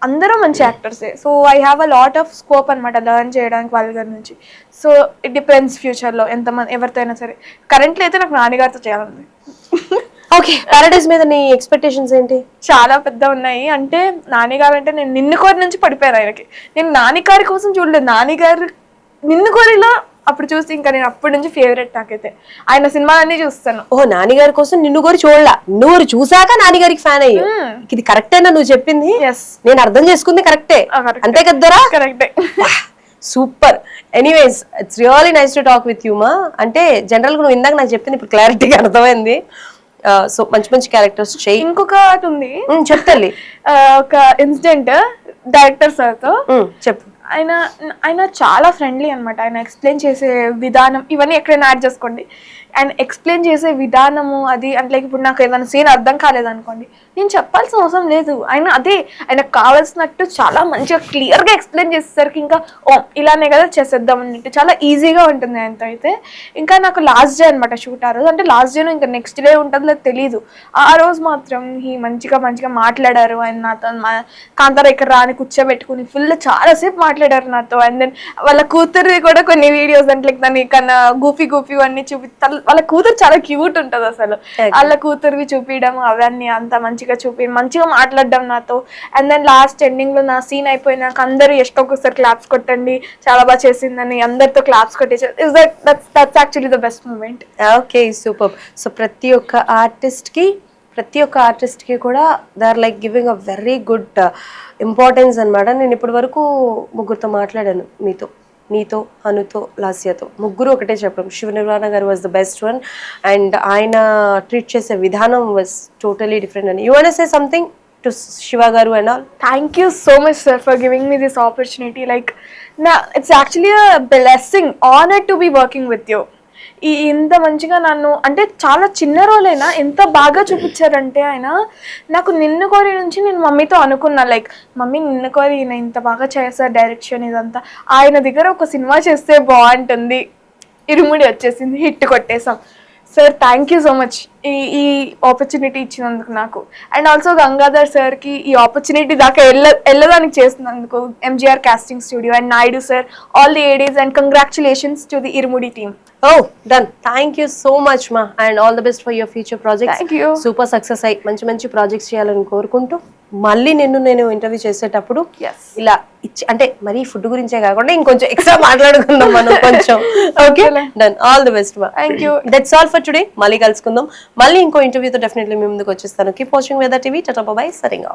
అందరూ మంచి యాక్టర్సే. So I have a lot of scope అనమాట లెర్న్ చేయడానికి వాళ్ళ దగ్గర నుంచి. సో ఇట్ డిపెండ్స్ ఫ్యూచర్లో ఎంతమంది ఎవరితో అయినా సరే. కరెంట్లో అయితే నాకు నాన్నగారితో చేయాలండి. ఓకే, పారడైజ్ మీద నీ ఎక్స్పెక్టేషన్స్ ఏంటి? చాలా పెద్ద ఉన్నాయి. అంటే నాన్నగారు అంటే నేను నిన్ను కోరి నుంచి పడిపోయాను ఆయనకి. నేను నాన్నగారి కోసం చూడలేదు, నాన్నగారు నిన్ను కోరిలో అప్పుడు చూసి ఇంకా నేను అప్పటి నుంచి ఫేవరెట్ నాకైతే. ఆయన సినిమాలన్నీ చూస్తాను. నాన్నగారి కోసం నిన్ను కోరి చూడలా, నువ్వు చూసాక నాన్నగారికి ఫ్యాన్ అయ్యా. ఇది కరెక్టేనా నువ్వు చెప్పింది? నేను అర్థం చేసుకుంది కరెక్టే, అంతే కదరా? కరెక్టే. Super. Anyways, it's really nice to talk with you మా. అంటే జనరల్ గా నువ్వు ఇందాక నాకు చెప్పింది ఇప్పుడు క్లారిటీగా అర్థమైంది. సో మంచి మంచి క్యారెక్టర్స్ చెయ్యి. ఇంకొకటి ఉంది చెప్తాలి. ఒక ఇన్సిడెంట్ డైరెక్టర్ సార్ తో. చెప్పు. ఆయన చాలా ఫ్రెండ్లీ అనమాట. ఆయన ఎక్స్ప్లెయిన్ చేసే విధానం ఇవన్నీ ఎక్కడైనా యాడ్ చేసుకోండి. అండ్ ఎక్స్ప్లెయిన్ చేసే విధానము అది అంటే లైక్ ఇప్పుడు నాకు ఏదైనా సీన్ అర్థం కాలేదనుకోండి, నేను చెప్పాల్సిన అవసరం లేదు, ఆయనకు కావాల్సినట్టు చాలా మంచిగా క్లియర్గా ఎక్స్ప్లెయిన్ చేసేసరికి ఇంకా ఇలానే కదా చేసేద్దాం అన్నట్టు చాలా ఈజీగా ఉంటుంది ఆయనతో అయితే. ఇంకా నాకు లాస్ట్ డే అనమాట షూట్ ఆ రోజు, అంటే లాస్ట్ డేను ఇంకా నెక్స్ట్ డే ఉంటుందో లేదు తెలీదు. ఆ రోజు మాత్రం మంచిగా మాట్లాడారు ఆయన నాతో, కాంతార ఇక్కడ రాని కూర్చోబెట్టుకుని ఫుల్ చాలాసేపు మాట్లాడారు నాతో. అండ్ దెన్ వాళ్ళ కూతురు కూడా కొన్ని వీడియోస్ అంటే లైక్ దాన్ని కన్నా గూఫీ అన్ని చూపిస్తారు. వాళ్ళ కూతురు చాలా క్యూట్ ఉంటుంది అసలు, వాళ్ళ కూతురువి చూపించడం అవన్నీ అంత మంచిగా మంచిగా మాట్లాడడం నాతో. అండ్ దెన్ లాస్ట్ ఎండింగ్ లో నా సీన్ అయిపోయినాక అందరూ ఒక్కొక్కసారి క్లాప్స్ కొట్టండి చాలా బాగా చేసిందని అందరితో క్లాప్స్ కొట్టేసారు. That's actually the best moment. Okay, super. So ప్రతి ఒక్క ఆర్టిస్ట్ కి కూడా they are like giving a very good importance అన్నమాట. నేను ఇప్పటి వరకు ముగ్గురితో మాట్లాడాను, నీతో, అనుతో, లాస్యతో, ముగ్గురు ఒకటే చెప్పడం, Shiva Nirvana garu was the best one and ఆయన ట్రీట్ చేసే విధానం వాజ్ టోటలీ డిఫరెంట్. అని you want to say something to Shiva garu and all? Thank you so much, sir, for giving me this opportunity. Like, it's actually a blessing, honor to be working with you. ఇంత మంచిగా నన్ను అంటే చాలా చిన్న రోలైనా ఎంత బాగా చూపించారంటే ఆయన నాకు నిన్ను కోరి నుంచి నేను మమ్మీతో అనుకున్నా, లైక్ మమ్మీ నిన్ను కోరి ఈయన ఇంత బాగా చేస్తారు డైరెక్షన్ ఇదంతా, ఆయన దగ్గర ఒక సినిమా చేస్తే బాగుంటుంది. ఇరుముడి వచ్చేసింది, హిట్ కొట్టేసాం. Sir thank you so much ఈ ఆపర్చునిటీ ఇచ్చినందుకు నాకు. అండ్ ఆల్సో గంగాధర్ సార్కి ఈ ఆపర్చునిటీ దాకా వెళ్ళడానికి చేసినందుకు, MGR casting studio and Naidu sir, all the ADs and congratulations to the Irumudi team. Oh, done. Thank you so much, ma, and all the best for your future projects. Thank you. Super success అయ్యి మంచి projects చేయాలని కోరుకుంటూ, మళ్ళీ నేను interview చేసేటప్పుడు ఇలా అంటే మరీ ఫుడ్ గురించే కాకుండా ఇంకొంచెం ఎక్స్ట్రా మాట్లాడుకుందాం మనం కొంచెం. Okay, done. All the best, మా. Thank you. That's all for today. మళ్ళీ కలుసుకుందాం. మళ్ళీ ఇంకో ఇంటర్వ్యూతో డెఫినెట్లీ మీ ముందుకు వచ్చేస్తాను. Keep watching Veda TV. Tata bye bye, signing of.